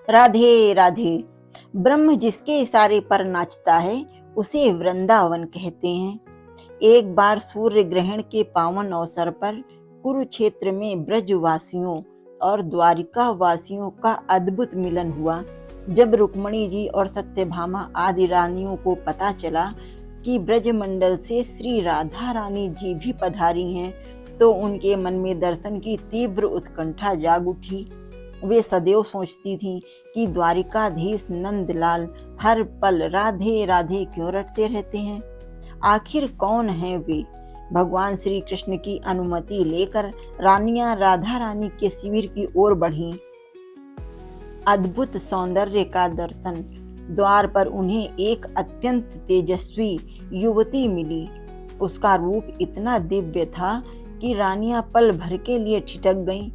राधे राधे। ब्रह्म जिसके इशारे पर नाचता है उसे वृंदावन कहते हैं। एक बार सूर्य ग्रहण के पावन अवसर पर कुरुक्षेत्र में ब्रजवासियों और द्वारिका वासियों का अद्भुत मिलन हुआ। जब रुक्मणी जी और सत्यभामा आदि रानियों को पता चला कि ब्रजमंडल से श्री राधा रानी जी भी पधारी हैं, तो उनके मन में दर्शन की तीव्र उत्कंठा जाग उठी। वे सदैव सोचती थीं कि द्वारिकाधीश नंदलाल हर पल राधे राधे क्यों रटते रहते हैं। आखिर कौन हैं वे? भगवान श्री कृष्ण की अनुमति लेकर रानियां राधा रानी के शिविर की ओर बढ़ीं। अद्भुत सौंदर्य का दर्शन। द्वार पर उन्हें एक अत्यंत तेजस्वी युवती मिली। उसका रूप इतना दिव्य था कि रानियां पल भर के लिए ठिठक गईं।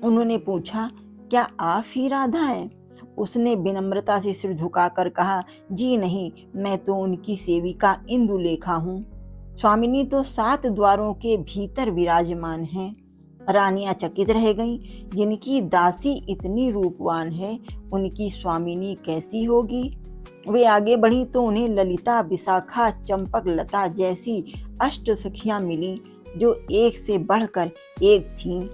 उन्होंने पूछा, क्या आप ही राधा हैं? उसने विनम्रता से सिर झुकाकर कहा, जी नहीं, मैं तो उनकी सेविका इंदुलेखा हूँ। स्वामिनी तो 7 द्वारों के भीतर विराजमान हैं। रानियां चकित रह गईं। जिनकी दासी इतनी रूपवान है, उनकी स्वामिनी कैसी होगी? वे आगे बढ़ी तो उन्हें ललिता, विशाखा, चंपक, लता जैसी 8 सखियां मिली, जो एक से बढ़कर एक थीं।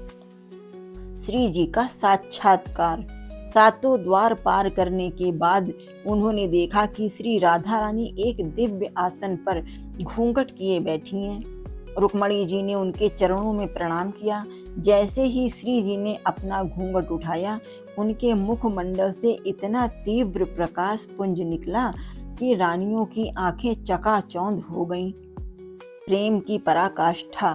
श्री जी का साक्षात्कार। 7 द्वार पार करने के बाद उन्होंने देखा कि श्री राधा रानी एक दिव्य आसन पर घूंघट किए बैठी हैं। रुक्मणी जी ने उनके चरणों में प्रणाम किया। जैसे ही श्री जी ने अपना घूंघट उठाया, उनके मुखमंडल से इतना तीव्र प्रकाश पुंज निकला कि रानियों की आंखें चकाचौंध हो गईं। प्रेम की पराकाष्ठा।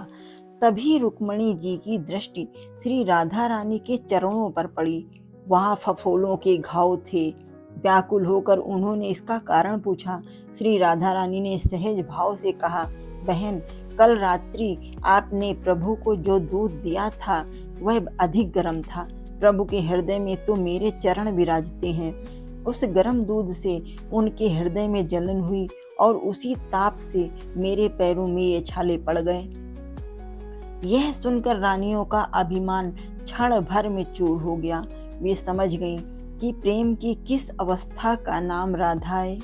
तभी रुक्मणी जी की दृष्टि श्री राधा रानी के चरणों पर पड़ी। वहां फफोलों के घाव थे। व्याकुल होकर उन्होंने इसका कारण पूछा। श्री राधा रानी ने सहज भाव से कहा, बहन, कल रात्रि आपने प्रभु को जो दूध दिया था वह अधिक गर्म था। प्रभु के हृदय में तो मेरे चरण विराजते हैं। उस गर्म दूध से उनके हृदय में जलन हुई और उसी ताप से मेरे पैरों में ये छाले पड़ गए। यह सुनकर रानियों का अभिमान क्षण भर में चूर हो गया। वे समझ गईं कि प्रेम की किस अवस्था का नाम राधा है।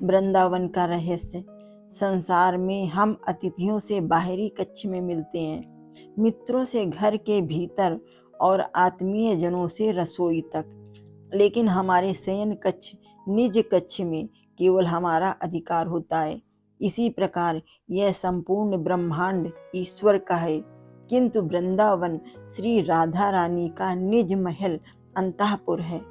वृंदावन का रहस्य। संसार में हम अतिथियों से बाहरी कक्ष में मिलते हैं, मित्रों से घर के भीतर और आत्मीय जनों से रसोई तक, लेकिन हमारे शयन कक्ष, निज कक्ष में केवल हमारा अधिकार होता है। इसी प्रकार यह संपूर्ण ब्रह्मांड ईश्वर का है, किंतु वृंदावन श्री राधा रानी का निज महल अंतःपुर है।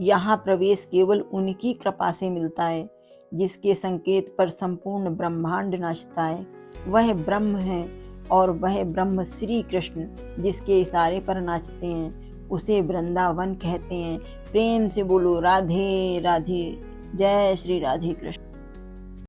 यहाँ प्रवेश केवल उनकी कृपा से मिलता है। जिसके संकेत पर संपूर्ण ब्रह्मांड नाचता है, वह ब्रह्म है, और वह ब्रह्म श्री कृष्ण जिसके इशारे पर नाचते हैं, उसे वृंदावन कहते हैं। प्रेम से बोलो राधे राधे। जय श्री राधे कृष्ण।